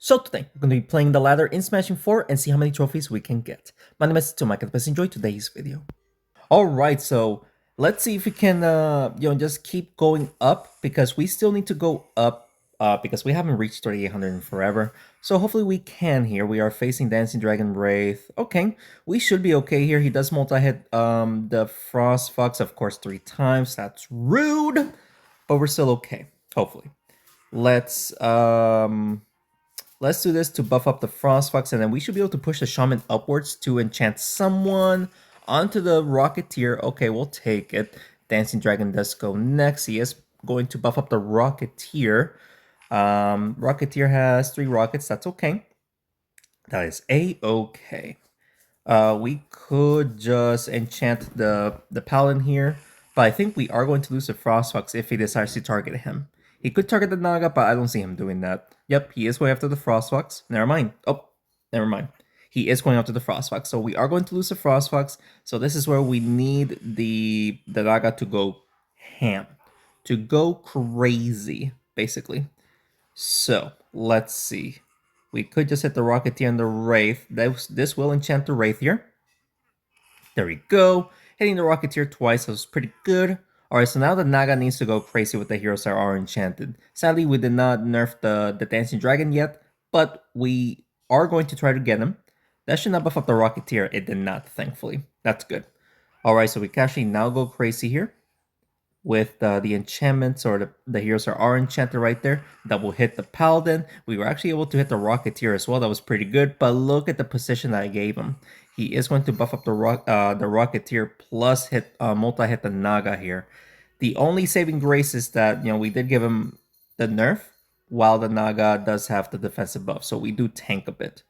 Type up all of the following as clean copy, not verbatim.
So today, we're going to be playing the ladder in Smashing 4 and see how many trophies we can get. My name is Mike, and please enjoy today's video. Alright, so let's see if we can, just keep going up, because we still need to go up, because we haven't reached 3800 in forever. So hopefully we can here. We are facing Dancing Dragon Wraith. Okay, we should be okay here. He does multi-hit the Frost Fox, of course, 3 times. That's rude, but we're still okay, hopefully. Let's do this to buff up the Frostfox, and then we should be able to push the Shaman upwards to enchant someone onto the Rocketeer. Okay, we'll take it. Dancing Dragon does go next. He is going to buff up the Rocketeer. Rocketeer has 3 rockets. That's okay. That is A-okay. We could just enchant the Paladin here, but I think we are going to lose the Frostfox if he decides to target him. He could target the Naga, but I don't see him doing that. Yep, he is going after the Frostfox. Never mind. Oh, never mind. He is going after the Frostfox, so we are going to lose the Frostfox. So this is where we need the Naga to go ham, to go crazy, basically. So let's see. We could just hit the Rocketeer and the Wraith. This will enchant the Wraith here. There we go. Hitting the Rocketeer twice was pretty good. Alright, so now the Naga needs to go crazy with the heroes that are enchanted. Sadly, we did not nerf the Dancing Dragon yet, but we are going to try to get him. That should not buff up the Rocketeer. It did not, thankfully. That's good. Alright, so we can actually now go crazy here with the enchantments, or the heroes are enchanted right there. That will hit the Paladin. We were actually able to hit the Rocketeer as well. That was pretty good, but look at the position that I gave him. He is going to buff up the Rocketeer plus hit multi-hit the Naga here. The only saving grace is that, we did give him the nerf, while the Naga does have the defensive buff, so we do tank a bit.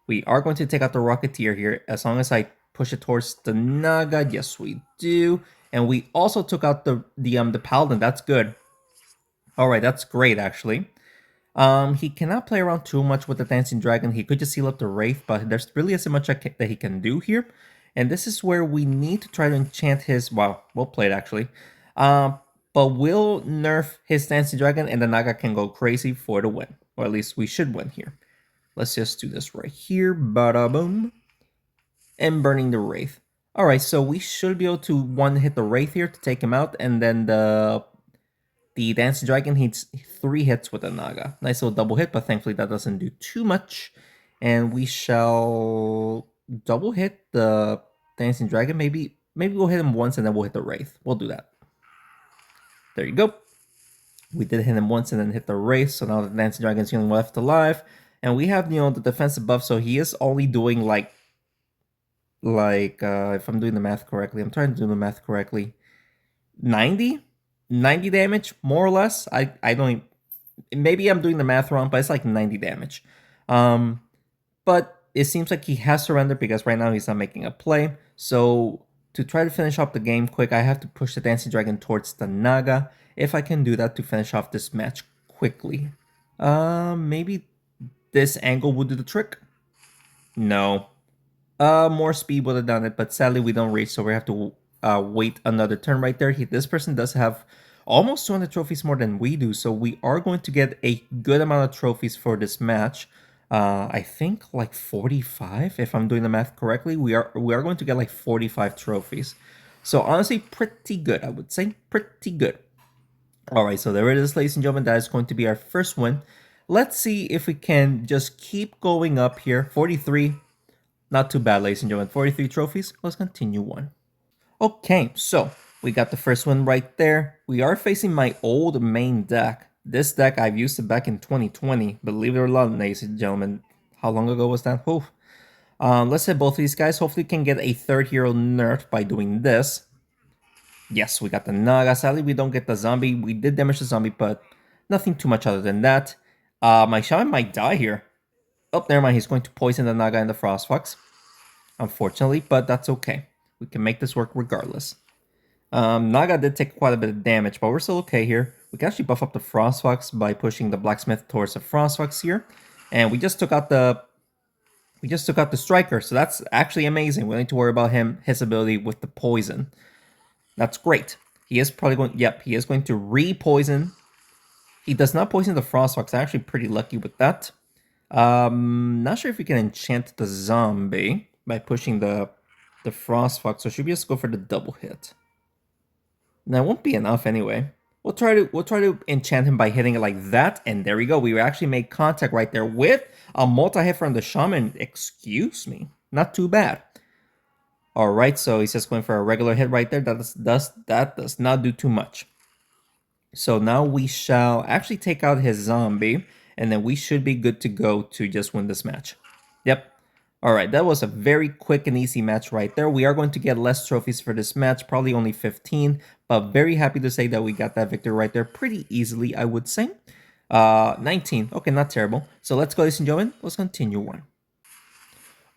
We are going to take out the Rocketeer here, as long as I push it towards the Naga. Yes, we do. And we also took out the Paladin. That's good. Alright, that's great, actually. He cannot play around too much with the Dancing Dragon. He could just seal up the Wraith, but there's really isn't much that he can do here. And this is where we need to try to enchant his... Wow, well played, actually. But we'll nerf his Dancing Dragon, and the Naga can go crazy for the win. Or at least we should win here. Let's just do this right here. Bada boom. And burning the Wraith. Alright, so we should be able to one-hit the Wraith here to take him out, and then the Dancing Dragon hits 3 hits with the Naga. Nice little double hit, but thankfully that doesn't do too much. And we shall double hit the Dancing Dragon. Maybe we'll hit him once and then we'll hit the Wraith. We'll do that. There you go. We did hit him once and then hit the Wraith, so now the Dancing Dragon is the only left alive. And we have, the defensive buff, so he is only doing like if I'm doing the math correctly, 90 damage, more or less. I don't, maybe I'm doing the math wrong, but it's like 90 damage. But it seems like he has surrendered, because right now he's not making a play. So to try to finish off the game quick, I have to push the Dancing Dragon towards the Naga, if I can do that to finish off this match quickly. Maybe this angle would do the trick? No. More speed would have done it, but sadly we don't reach, so we have to wait another turn right there. This person does have almost 200 trophies more than we do, so we are going to get a good amount of trophies for this match. I think like 45, if I'm doing the math correctly. We are going to get like 45 trophies. So honestly, pretty good, I would say. Pretty good. Alright, so there it is, ladies and gentlemen. That is going to be our first win. Let's see if we can just keep going up here. 43. Not too bad, ladies and gentlemen. 43 trophies. Let's continue on. Okay, so we got the first one right there. We are facing my old main deck. This deck, I've used it back in 2020. Believe it or not, ladies and gentlemen. How long ago was that? Oof. Let's hit both of these guys. Hopefully we can get a third hero nerfed by doing this. Yes, we got the Naga. Sadly, we don't get the zombie. We did damage the zombie, but nothing too much other than that. My Shaman might die here. Oh, never mind. He's going to poison the Naga and the Frostfox. Unfortunately, but that's okay. We can make this work regardless. Naga did take quite a bit of damage, but we're still okay here. We can actually buff up the Frostfox by pushing the Blacksmith towards the Frostfox here. And we just took out the Striker, so that's actually amazing. We don't need to worry about his ability with the poison. That's great. He is probably going... Yep, he is going to re-poison. He does not poison the Frostfox. I'm actually pretty lucky with that. Not sure if we can enchant the zombie by pushing the Frost Fox, so should we just go for the double hit? That won't be enough anyway. We'll try to enchant him by hitting it like that, and there we go. We actually made contact right there with a multi-hit from the shaman. Excuse me. Not too bad. Alright, so he's just going for a regular hit right there. That does not do too much. So now we shall actually take out his zombie, and then we should be good to go to just win this match. Yep. Alright, that was a very quick and easy match right there. We are going to get less trophies for this match, probably only 15, but very happy to say that we got that victory right there pretty easily, I would say. 19. Okay, not terrible. So let's go, ladies and gentlemen. Let's continue on.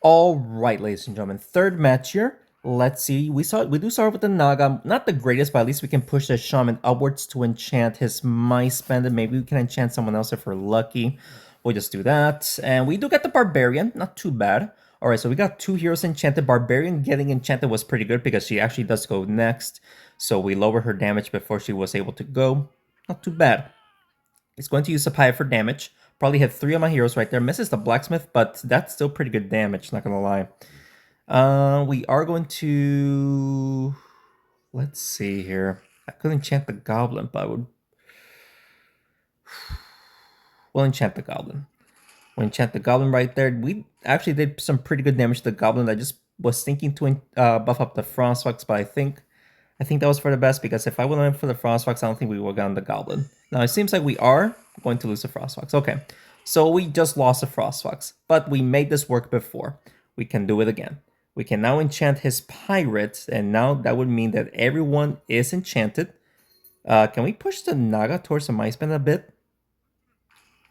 All right, ladies and gentlemen, third match here. Let's see. We do start with the Naga. Not the greatest, but at least we can push the Shaman upwards to enchant his Mice Bandit. Maybe we can enchant someone else if we're lucky. We'll just do that. And we do get the Barbarian. Not too bad. All right, so we got 2 heroes enchanted. Barbarian getting enchanted was pretty good because she actually does go next. So we lower her damage before she was able to go. Not too bad. It's going to use Sapphire for damage. Probably hit 3 of my heroes right there. Misses the Blacksmith, but that's still pretty good damage, not gonna lie. We are going to... Let's see here. I could enchant the Goblin, but I would... We'll enchant the Goblin. We'll enchant the Goblin right there. We actually did some pretty good damage to the Goblin. I just was thinking to buff up the Frostfox, but I think that was for the best, because if I would have went for the Frostfox, I don't think we would have gotten the Goblin. Now, it seems like we are going to lose the Frostfox. Okay, so we just lost the Frostfox, but we made this work before. We can do it again. We can now enchant his Pirate, and now that would mean that everyone is enchanted. Can we push the Naga towards the Mice Band a bit?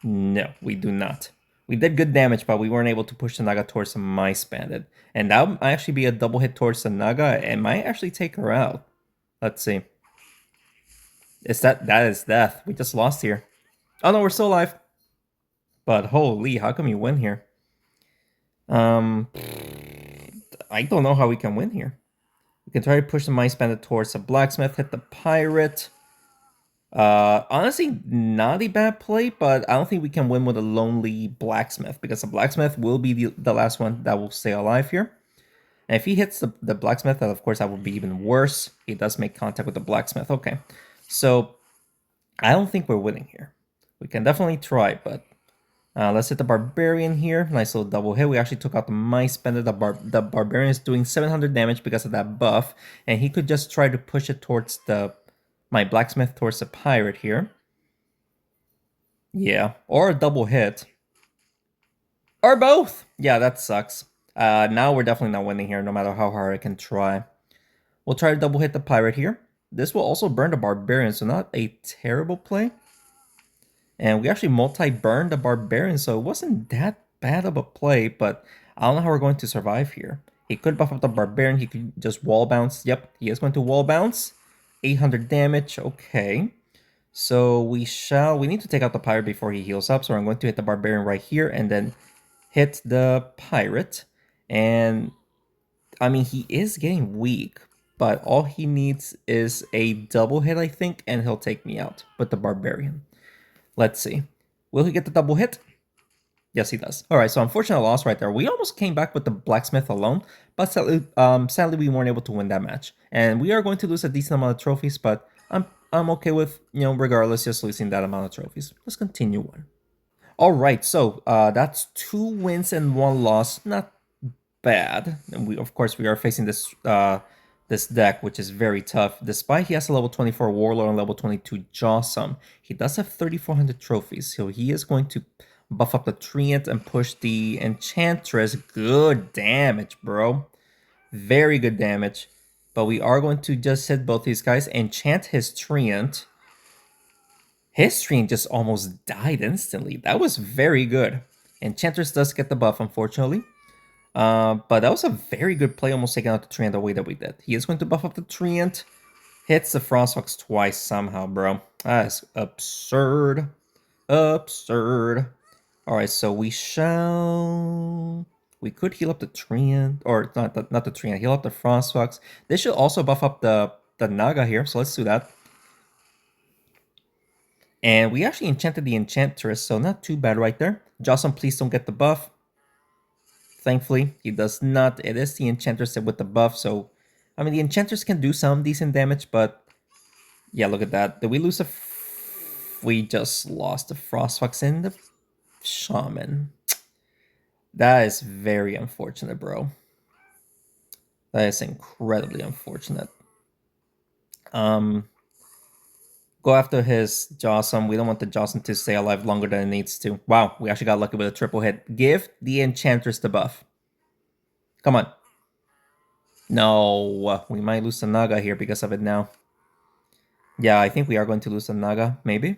No, we do not. We did good damage, but we weren't able to push the Naga towards the Mice Bandit. And that might actually be a double hit towards the Naga, and might actually take her out. Let's see. That is death. We just lost here. Oh no, we're still alive. But holy, how come you win here? I don't know how we can win here. We can try to push the Mice Bandit towards the Blacksmith, hit the Pirate. Honestly, not a bad play, but I don't think we can win with a lonely Blacksmith, because the Blacksmith will be the last one that will stay alive here. And if he hits the Blacksmith, then of course that would be even worse. He does make contact with the Blacksmith. Okay, so I don't think we're winning here. We can definitely try, but let's hit the Barbarian here. Nice little double hit. We actually took out the Mice Bandit. The Barbarian is doing 700 damage because of that buff, and he could just try to push it towards my Blacksmith towards the Pirate here. Yeah, or a double hit. Or both! Yeah, that sucks. Now we're definitely not winning here, no matter how hard I can try. We'll try to double hit the Pirate here. This will also burn the Barbarian, so not a terrible play. And we actually multi-burned the Barbarian, so it wasn't that bad of a play, but I don't know how we're going to survive here. He could buff up the Barbarian, he could just wall bounce. Yep, he is going to wall bounce. 800 damage, okay. So we need to take out the Pirate before he heals up, so I'm going to hit the Barbarian right here, and then hit the Pirate. And I mean, he is getting weak, but all he needs is a double hit, I think, and he'll take me out with the Barbarian. Let's see. Will he get the double hit? Yes, he does. All right, so unfortunate loss right there. We almost came back with the Blacksmith alone, but sadly we weren't able to win that match. And we are going to lose a decent amount of trophies, but I'm okay with, regardless, just losing that amount of trophies. Let's continue on. All right, so that's 2 wins and 1 loss. Not bad. And we are facing this this deck, which is very tough. Despite he has a level 24 Warlord and level 22 Jawsome, he does have 3,400 trophies, so he is going to buff up the Treant and push the Enchantress. Good damage, bro. Very good damage. But we are going to just hit both these guys, enchant his Treant. His Treant just almost died instantly. That was very good. Enchantress does get the buff, unfortunately. But that was a very good play, almost taking out the Treant the way that we did. He is going to buff up the Treant. Hits the Frostfox twice somehow, bro. That is absurd. Absurd. Alright, so we could heal up the Treant, or not the Treant, heal up the Frostfox. This should also buff up the Naga here, so let's do that. And we actually enchanted the Enchantress, so not too bad right there. Jocelyn, please don't get the buff. Thankfully, he does not. It is the Enchantress with the buff, so... I mean, the Enchantress can do some decent damage, but... Yeah, look at that. Did we lose a... We just lost the Frostfox and the Shaman. That is very unfortunate, bro. That is incredibly unfortunate. Go after his Jocelyn. We don't want the Jocelyn to stay alive longer than it needs to. Wow, we actually got lucky with a triple hit. Give the Enchantress the buff. Come on. No, we might lose the Naga here because of it now. Yeah, I think we are going to lose the Naga, maybe.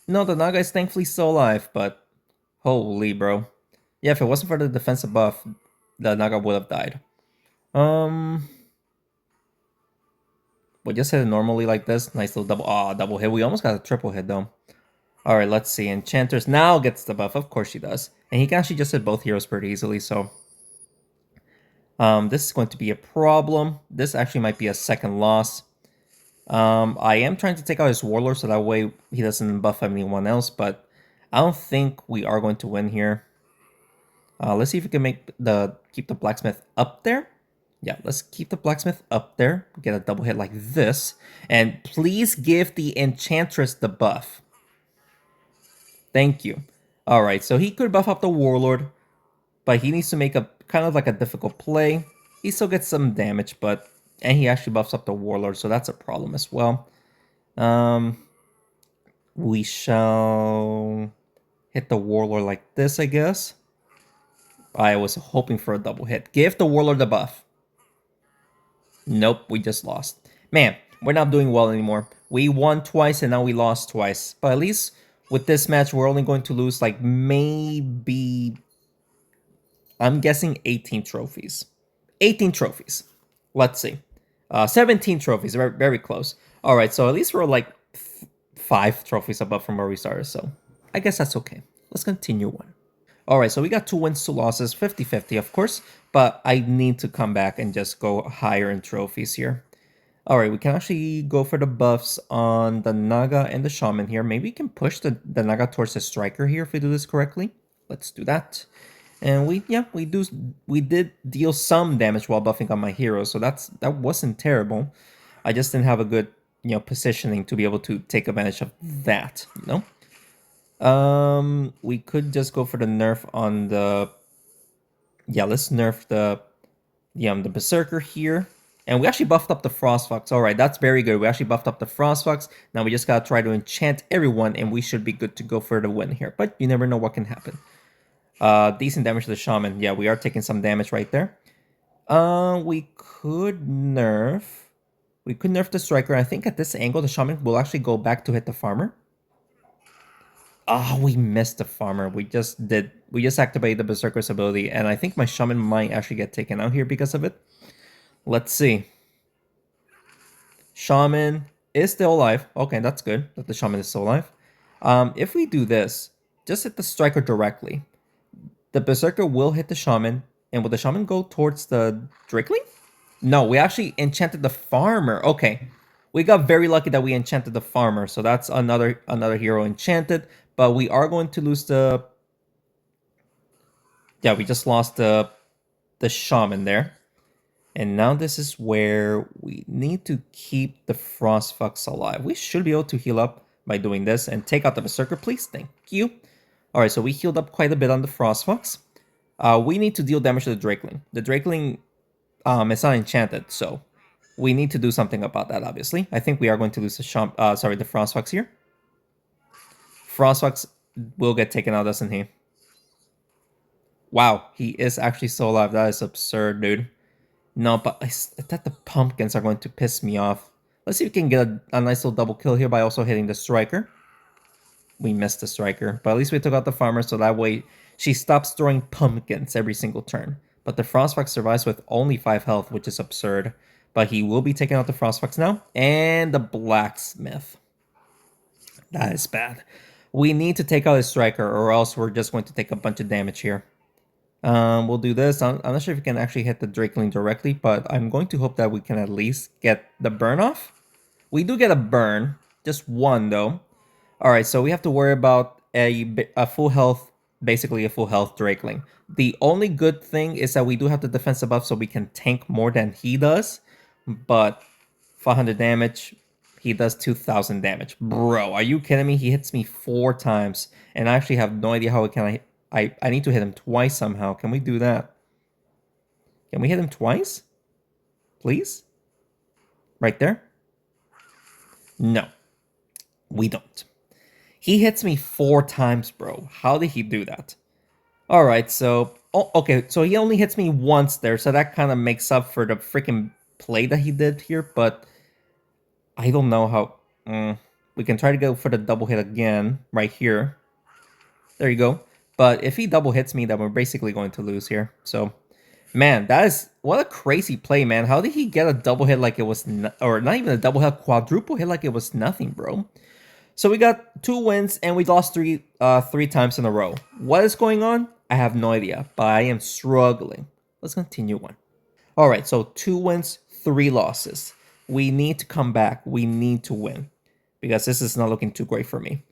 No, the Naga is thankfully still alive, but holy bro. Yeah, if it wasn't for the defensive buff, the Naga would have died. We'll just hit it normally like this. Nice little double hit. We almost got a triple hit though. Alright, let's see. Enchantress now gets the buff. Of course she does. And he can actually just hit both heroes pretty easily, so... this is going to be a problem. This actually might be a second loss. I am trying to take out his Warlord so that way he doesn't buff anyone else, but I don't think we are going to win here. Let's see if we can keep the Blacksmith up there. Yeah, let's keep the Blacksmith up there. Get a double hit like this. And please give the Enchantress the buff. Thank you. Alright, so he could buff up the Warlord, but he needs to make a kind of like a difficult play. He still gets some damage, but... And he actually buffs up the Warlord, so that's a problem as well. We shall hit the Warlord like this, I guess. I was hoping for a double hit. Give the Warlord the buff. Nope, we just lost. Man, we're not doing well anymore. We won twice and now we lost twice. But at least with this match, we're only going to lose like maybe... I'm guessing 18 trophies. 18 trophies. Let's see. 17 trophies. Very, very close. Alright, so at least we're like 5 trophies above from where we started. So I guess that's okay. Let's continue on. Alright, so we got 2 wins, 2 losses. 50-50, of course. But I need to come back and just go higher in trophies here. Alright, we can actually go for the buffs on the Naga and the Shaman here. Maybe we can push the Naga towards the Striker here if we do this correctly. Let's do that. And we did deal some damage while buffing on my hero, so that wasn't terrible. I just didn't have a good, positioning to be able to take advantage of that, we could just go for the nerf on the... Yeah, let's nerf the Berserker here. And we actually buffed up the Frostfox. Alright, that's very good. We actually buffed up the Frostfox. Now we just gotta try to enchant everyone, and we should be good to go for the win here. But you never know what can happen. Decent damage to the Shaman. Yeah, we are taking some damage right there. We could nerf the Striker. I think at this angle, the Shaman will actually go back to hit the Farmer. Oh, we missed the Farmer. We just activated the Berserker's ability, and I think my Shaman might actually get taken out here because of it. Let's see. Shaman is still alive. Okay, that's good that the Shaman is still alive. If we do this, just hit the Striker directly. The Berserker will hit the Shaman, and will the Shaman go towards the Drakeling? No, we actually enchanted the Farmer. Okay, we got very lucky that we enchanted the Farmer, so that's another hero enchanted. But we are going to lose the... Yeah, we just lost the Shaman there. And now this is where we need to keep the Frostfox alive. We should be able to heal up by doing this. And take out the Berserker, please. Thank you. Alright, so we healed up quite a bit on the Frostfox. We need to deal damage to the Drakeling. The Drakeling is not enchanted, so we need to do something about that, obviously. I think we are going to lose the Frostfox here. Frostfox will get taken out, doesn't he? Wow, he is actually still alive. That is absurd, dude. No, but I thought the pumpkins are going to piss me off. Let's see if we can get a nice little double kill here by also hitting the Striker. We missed the Striker, but at least we took out the Farmer, so that way she stops throwing pumpkins every single turn. But the Frostfox survives with only 5 health, which is absurd. But he will be taking out the Frostfox now. And the Blacksmith. That is bad. We need to take out his Striker, or else we're just going to take a bunch of damage here. We'll do this. I'm not sure if we can actually hit the Drakeling directly, but I'm going to hope that we can at least get the burn off. We do get a burn. Just one, though. Alright, so we have to worry about a full health, basically a full health Drakeling. The only good thing is that we do have the defensive buff, so we can tank more than he does. But 500 damage, he does 2,000 damage. Bro, are you kidding me? He hits me 4 times, and I actually have no idea how it can. I need to hit him twice somehow. Can we do that? Can we hit him twice? Please? Right there? No, we don't. He hits me 4 times, bro. How did he do that? All right, so okay, so he only hits me once there, so that kind of makes up for the freaking play that he did here. But I don't know how. We can try to go for the double hit again right here. There you go. But if he double hits me, then we're basically going to lose here. So, man, that is what a crazy play, man. How did he get a double hit like it was, or not even a double hit, quadruple hit like it was nothing, bro? So we got 2 wins and we lost three times in a row. What is going on? I have no idea, but I am struggling. Let's continue on. All right, so 2 wins, 3 losses. We need to come back. We need to win because this is not looking too great for me.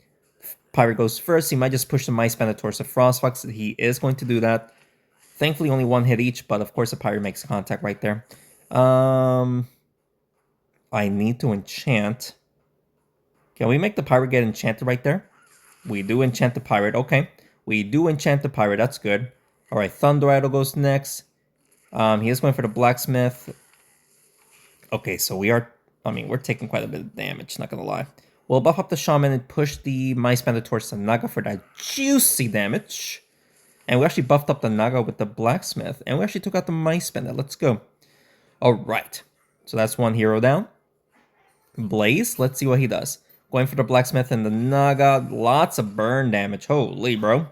Pirate goes first. He might just push the Mice Bandit towards the Frostfox. He is going to do that. Thankfully, only 1 hit each, but of course the Pirate makes contact right there. I need to enchant. Can we make the Pirate get enchanted right there? We do enchant the Pirate. Okay. We do enchant the Pirate. That's good. All right, Thunder Idol goes next. He is going for the Blacksmith. Okay, so we're taking quite a bit of damage, not gonna lie. We'll buff up the Shaman and push the Mice Bandit towards the Naga for that juicy damage. And we actually buffed up the Naga with the Blacksmith. And we actually took out the Mice Bandit. Let's go. Alright. So that's 1 hero down. Blaze, let's see what he does. Going for the Blacksmith and the Naga. Lots of burn damage. Holy, bro.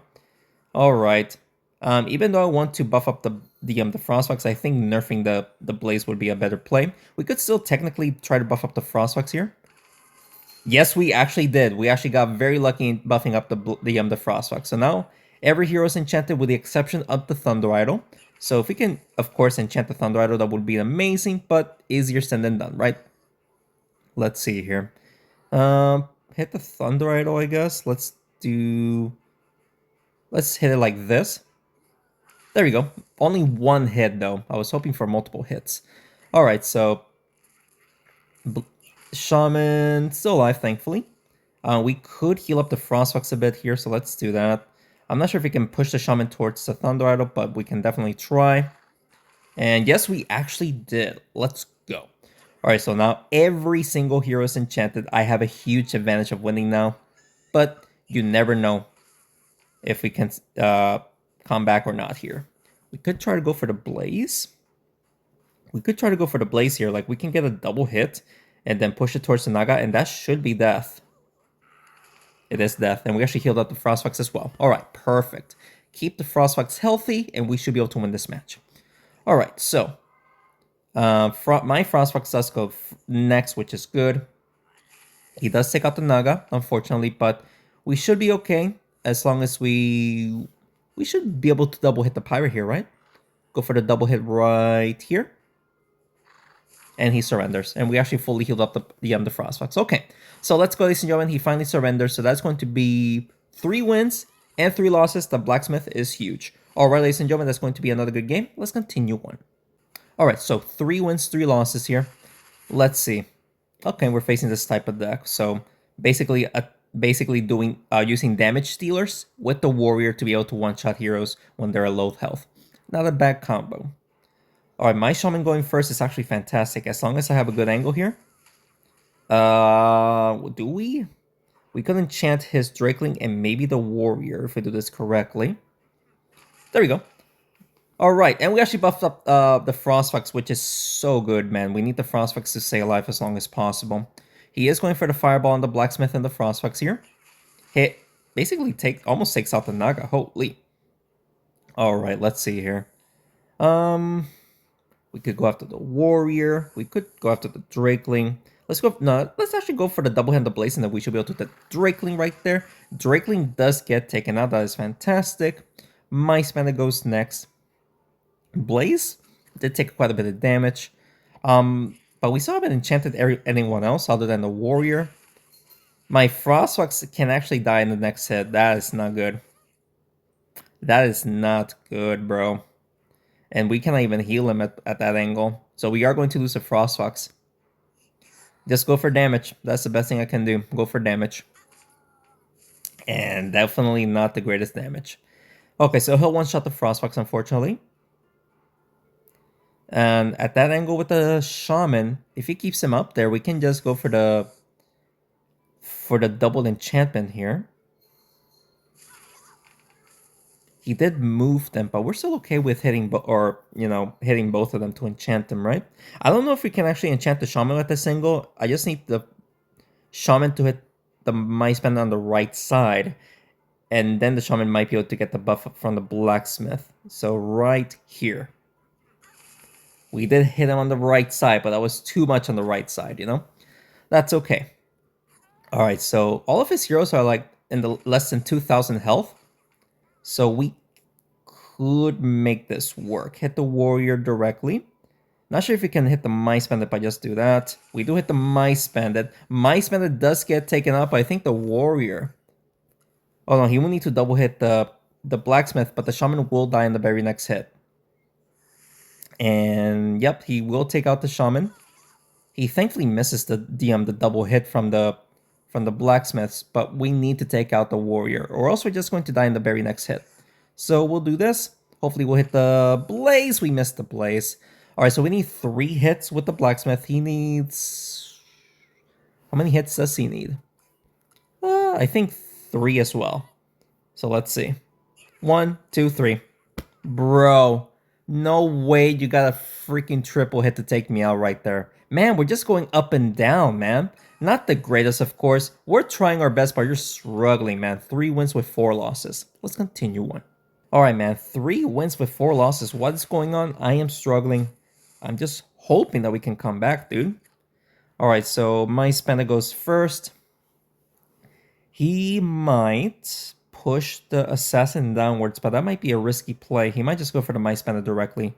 Alright. Even though I want to buff up the Frostfox, I think nerfing the Blaze would be a better play. We could still technically try to buff up the Frostfox here. Yes, we actually did. We actually got very lucky in buffing up the Frostfox. So now every hero is enchanted with the exception of the Thunder Idol. So if we can, of course, enchant the Thunder Idol, that would be amazing, but easier said than done, right? Let's see here. Hit the Thunder Idol, I guess. Let's hit it like this. There we go. Only 1 hit, though. I was hoping for multiple hits. All right, so Shaman still alive, thankfully. We could heal up the Frostfox a bit here, so let's do that. I'm not sure if we can push the Shaman towards the Thunder Idol, but we can definitely try. And yes, we actually did. Let's go. Alright, so now every single hero is enchanted. I have a huge advantage of winning now. But you never know if we can come back or not here. We could try to go for the Blaze. We could try to go for the Blaze here. Like, we can get a double hit and then push it towards the Naga, and that should be death. It is death, and we actually healed up the Frostfox as well. Alright, perfect. Keep the Frostfox healthy, and we should be able to win this match. Alright, so my Frostfox does go next, which is good. He does take out the Naga, unfortunately, but we should be okay as long as we should be able to double hit the Pirate here, right? Go for the double hit right here. And he surrenders. And we actually fully healed up the Frostfox. Okay, so let's go, ladies and gentlemen. He finally surrenders, so that's going to be 3 wins and 3 losses. The Blacksmith is huge. Alright, ladies and gentlemen, that's going to be another good game. Let's continue on. Alright, so 3 wins, 3 losses here. Let's see. Okay, we're facing this type of deck. So basically doing using damage stealers with the warrior to be able to one-shot heroes when they're at low health. Not a bad combo. Alright, my Shaman going first is actually fantastic. As long as I have a good angle here. Do we? We could enchant his Drakeling and maybe the warrior if we do this correctly. There we go. Alright, and we actually buffed up the Frostfox, which is so good, man. We need the Frostfox to stay alive as long as possible. He is going for the Fireball on the Blacksmith and the Frostfox here. Hit basically almost takes out the Naga. Holy. Alright, let's see here. We could go after the Warrior. We could go after the Drakeling. Let's actually go for the double-handed Blaze, and then we should be able to hit the Drakeling right there. Drakeling does get taken out. That is fantastic. Mice Bandit goes next. Blaze did take quite a bit of damage. But we still haven't enchanted anyone else other than the Warrior. My Frostfox can actually die in the next hit. That is not good. That is not good, bro. And we cannot even heal him at that angle. So we are going to lose a Frostfox. Just go for damage. That's the best thing I can do. Go for damage. And definitely not the greatest damage. Okay, so he'll one-shot the Frostfox, unfortunately. And at that angle with the Shaman, if he keeps him up there, we can just go for the double enchantment here. He did move them, but we're still okay with hitting, hitting both of them to enchant them, right? I don't know if we can actually enchant the Shaman with a single. I just need the Shaman to hit the Mice Band on the right side, and then the Shaman might be able to get the buff up from the Blacksmith. So right here. We did hit him on the right side, but that was too much on the right side, you know? That's okay. Alright, so all of his heroes are like in the less than 2,000 health. So we could make this work. Hit the warrior directly. Not sure if we can hit the Mice Bandit if I just do that. We do hit the Mice Bandit. Mice Bandit does get taken up. I think the warrior. Oh no, he will need to double hit the blacksmith, but the shaman will die in the very next hit. And yep, he will take out the shaman. He thankfully misses the double hit from the blacksmiths, but we need to take out the warrior, or else we're just going to die in the very next hit. So we'll do this. Hopefully we'll hit the blaze. We missed the blaze. All right, so we need 3 hits with the blacksmith. He needs... How many hits does he need? I think 3 as well. So let's see. 1, 2, 3. Bro, no way you got a freaking triple hit to take me out right there. Man, we're just going up and down, man. Not the greatest, of course. We're trying our best, but you're struggling, man. 3 wins with 4 losses. Let's continue on. Alright, man. 3 wins with 4 losses. What's going on? I am struggling. I'm just hoping that we can come back, dude. Alright, so my Spanda goes first. He might push the assassin downwards, but that might be a risky play. He might just go for the Mice Bandit directly.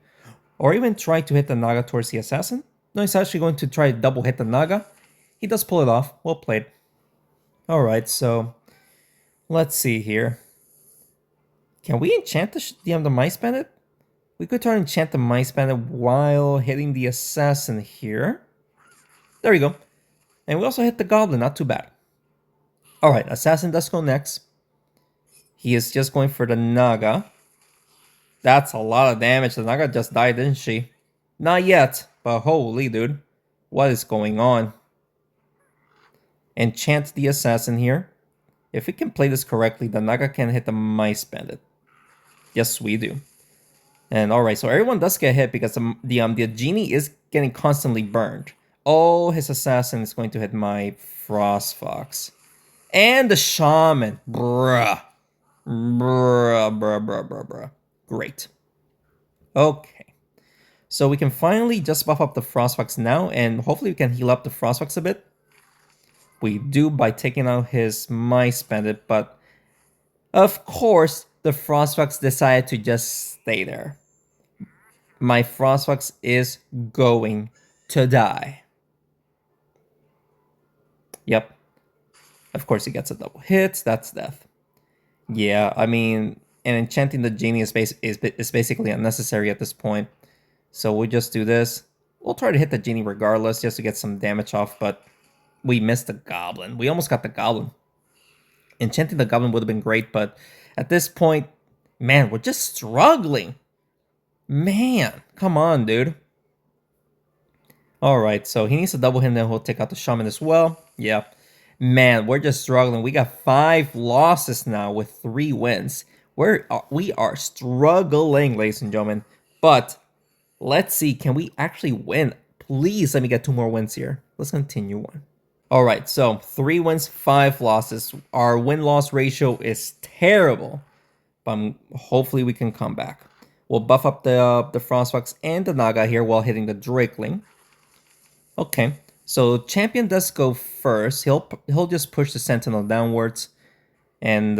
Or even try to hit the Naga towards the assassin. No, he's actually going to try to double hit the Naga. He does pull it off. Well played. Alright, so let's see here. Can we enchant the Mice Bandit? We could try to enchant the Mice Bandit while hitting the assassin here. There we go. And we also hit the Goblin, not too bad. Alright, assassin does go next. He is just going for the Naga. That's a lot of damage. The Naga just died, didn't she? Not yet, but holy dude. What is going on? Enchant the assassin here. If we can play this correctly, the Naga can hit the Mice Bandit. Yes, we do. And alright, so everyone does get hit because the genie is getting constantly burned. Oh, his assassin is going to hit my Frostfox. And the shaman. Bruh. Bruh. Great. Okay. So we can finally just buff up the Frostfox now, and hopefully we can heal up the Frostfox a bit. We do by taking out his Mice Bandit, but of course the Frostfox decided to just stay there. My Frostfox is going to die. Yep. Of course he gets a double hit. That's death. Yeah, I mean, and enchanting the genie is basically unnecessary at this point. So we'll just do this. We'll try to hit the genie regardless, just to get some damage off, but we missed the goblin. We almost got the goblin. Enchanting the goblin would have been great, but at this point, man, we're just struggling. Man, come on, dude. Alright, so he needs to double him, then he'll take out the shaman as well. Yeah. Man, we're just struggling. We got 5 losses now with 3 wins. We are struggling, ladies and gentlemen. But let's see, can we actually win? Please let me get 2 more wins here. Let's continue on. Alright, so 3 wins, 5 losses. Our win-loss ratio is terrible. But hopefully we can come back. We'll buff up the Frostfox and the Naga here while hitting the Drakeling. Okay, so champion does go first. He'll just push the Sentinel downwards, and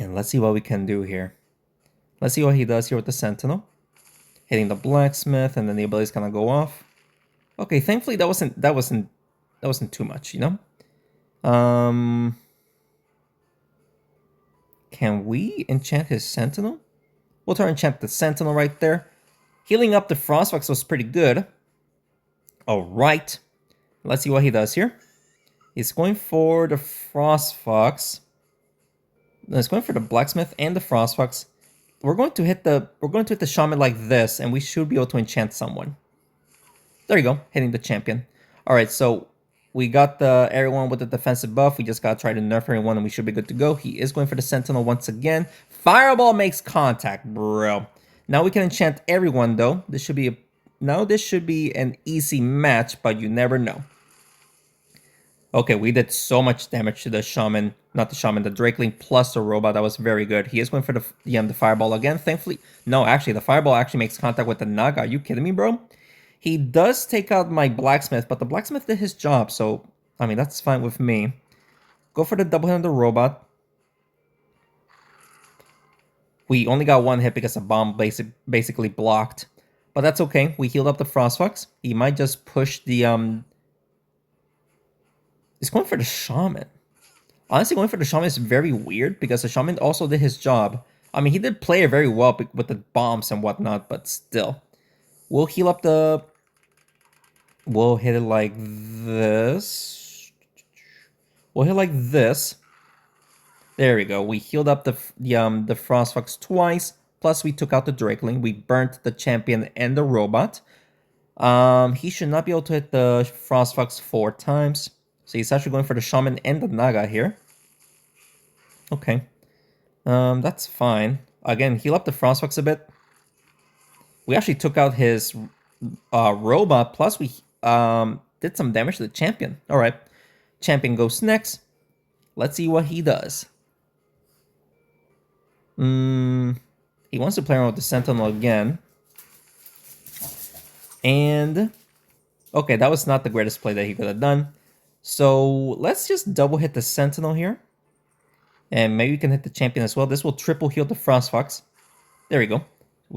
let's see what we can do here. Let's see what he does here with the Sentinel, hitting the Blacksmith, and then the ability's gonna go off. Okay, thankfully that wasn't too much, you know. Um, can we enchant his Sentinel? We'll try and enchant the Sentinel right there. Healing up the Frostfox was pretty good. Alright. Let's see what he does here. He's going for the Frostfox. He's going for the Blacksmith and the Frostfox. We're going to hit the Shaman like this, and we should be able to enchant someone. There you go, hitting the champion. Alright, so we got everyone with the defensive buff. We just gotta try to nerf everyone and we should be good to go. He is going for the Sentinel once again. Fireball makes contact, bro. Now we can enchant everyone though. This should be an easy match, but you never know. Okay, we did so much damage to the Shaman, not the Shaman, the Drakeling plus the robot. That was very good. He is going for the Fireball again. Thankfully, no, actually, the Fireball actually makes contact with the Naga. Are you kidding me, bro? He does take out my Blacksmith, but the Blacksmith did his job, so, I mean, that's fine with me. Go for the double hit on the robot. We only got one hit because the bomb basically blocked. But that's okay. We healed up the Frostfox. He might just push the, He's going for the Shaman. Honestly, going for the Shaman is very weird because the Shaman also did his job. I mean, he did play it very well with the bombs and whatnot, but still. We'll heal up the... We'll hit it like this. We'll hit like this. There we go. We healed up the Frostfox twice. Plus, we took out the Drakeling. We burnt the champion and the robot. He should not be able to hit the Frostfox 4 times. So he's actually going for the Shaman and the Naga here. Okay. That's fine. Again, heal up the Frostfox a bit. We actually took out his robot. Plus, we did some damage to the champion. All right. Champion goes next. Let's see what he does. He wants to play around with the Sentinel again. And... okay, that was not the greatest play that he could have done. So let's just double hit the Sentinel here. And maybe we can hit the champion as well. This will triple heal the Frostfox. There we go.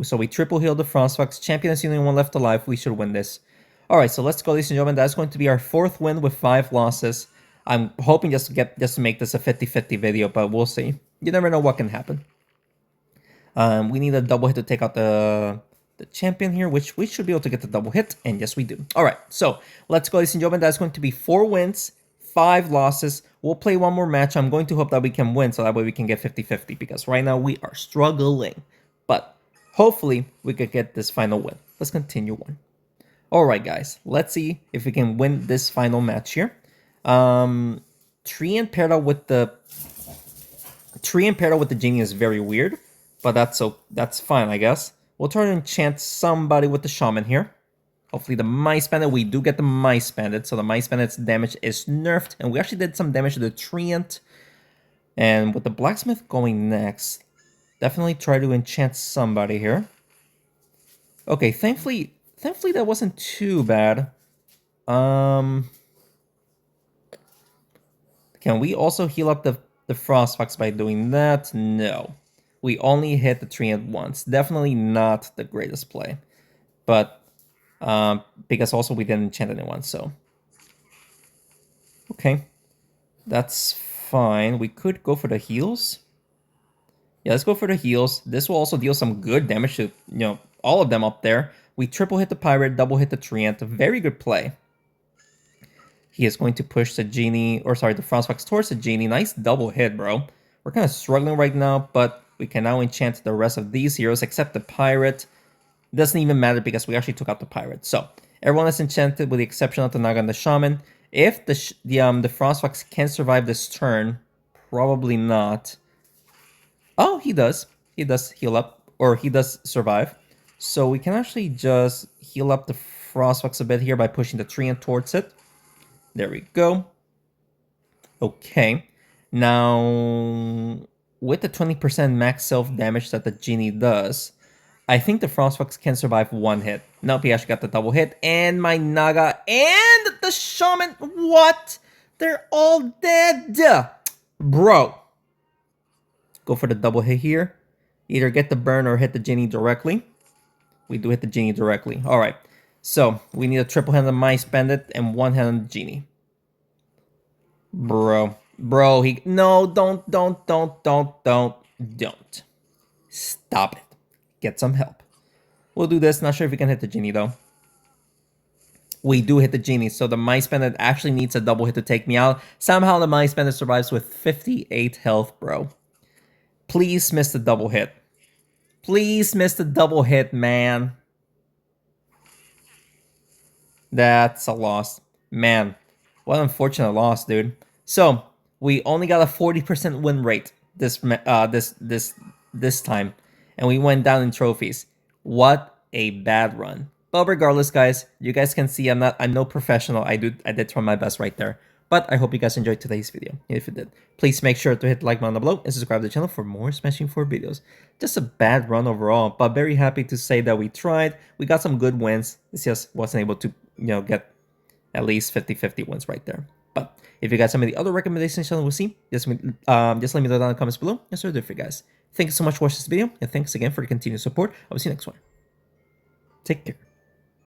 So we triple heal the Frostfox. Champion is the only one left alive. We should win this. Alright, so let's go, ladies and gentlemen. That's going to be our 4th win with 5 losses. I'm hoping just to make this a 50-50 video, but we'll see. You never know what can happen. We need a double hit to take out the champion here, which we should be able to get the double hit, and yes, we do. All right, so let's go, ladies and gentlemen. That's going to be 4 wins, 5 losses. We'll play one more match. I'm going to hope that we can win, so that way we can get 50-50, because right now we are struggling. But hopefully, we could get this final win. Let's continue on. All right, guys, let's see if we can win this final match here. Treant paired up with the Genie is very weird, but that's fine, I guess. We'll try to enchant somebody with the Shaman here. Hopefully the Mice Bandit. We do get the Mice Bandit, so the Mice Bandit's damage is nerfed. And we actually did some damage to the Treant. And with the Blacksmith going next, definitely try to enchant somebody here. Okay, thankfully that wasn't too bad. Can we also heal up the Frostfox by doing that? No. We only hit the Treant once. Definitely not the greatest play. But, because also we didn't enchant anyone, so. Okay. That's fine. We could go for the heals. Yeah, let's go for the heals. This will also deal some good damage to, all of them up there. We triple hit the Pirate, double hit the Treant. Very good play. He is going to push the Genie, or sorry, the Frostfox towards the Genie. Nice double hit, bro. We're kind of struggling right now, but we can now enchant the rest of these heroes except the Pirate. Doesn't even matter because we actually took out the Pirate. So, everyone is enchanted with the exception of the Naga and the Shaman. If the Frostfox can survive this turn, probably not. Oh, he does. He does heal up, or he does survive. So we can actually just heal up the Frostfox a bit here by pushing the Treant towards it. There we go. Okay. Now, with the 20% max self-damage that the Genie does, I think the Frostfox can survive 1 hit. Nope, he actually got the double hit. And my Naga and the Shaman. What? They're all dead. Bro. Go for the double hit here. Either get the burn or hit the Genie directly. We do hit the Genie directly. Alright. So, we need a triple hand on the Mice Bandit and 1 hand on the Genie. Bro, he no, don't. Stop it. Get some help. We'll do this. Not sure if we can hit the genie though. We do hit the genie, so the Mice Bandit actually needs a double hit to take me out. Somehow the Mice Bandit survives with 58 health, bro. Please miss the double hit. Please miss the double hit, man. That's a loss. Man, what an unfortunate loss, dude. So, we only got a 40% win rate this time, and we went down in trophies. What a bad run. But regardless, guys, you guys can see I'm no professional. I did try my best right there. But I hope you guys enjoyed today's video. And if you did, please make sure to hit the like button down below and subscribe to the channel for more Smashing 4 videos. Just a bad run overall, but very happy to say that we tried. We got some good wins. It's just wasn't able to, get at least 50-50 wins right there. But if you guys have any other recommendations we'll see, just let me know down in the comments below. Yes, sir, do for you guys. Thank you so much for watching this video, and thanks again for the continued support. I will see you next one. Take care.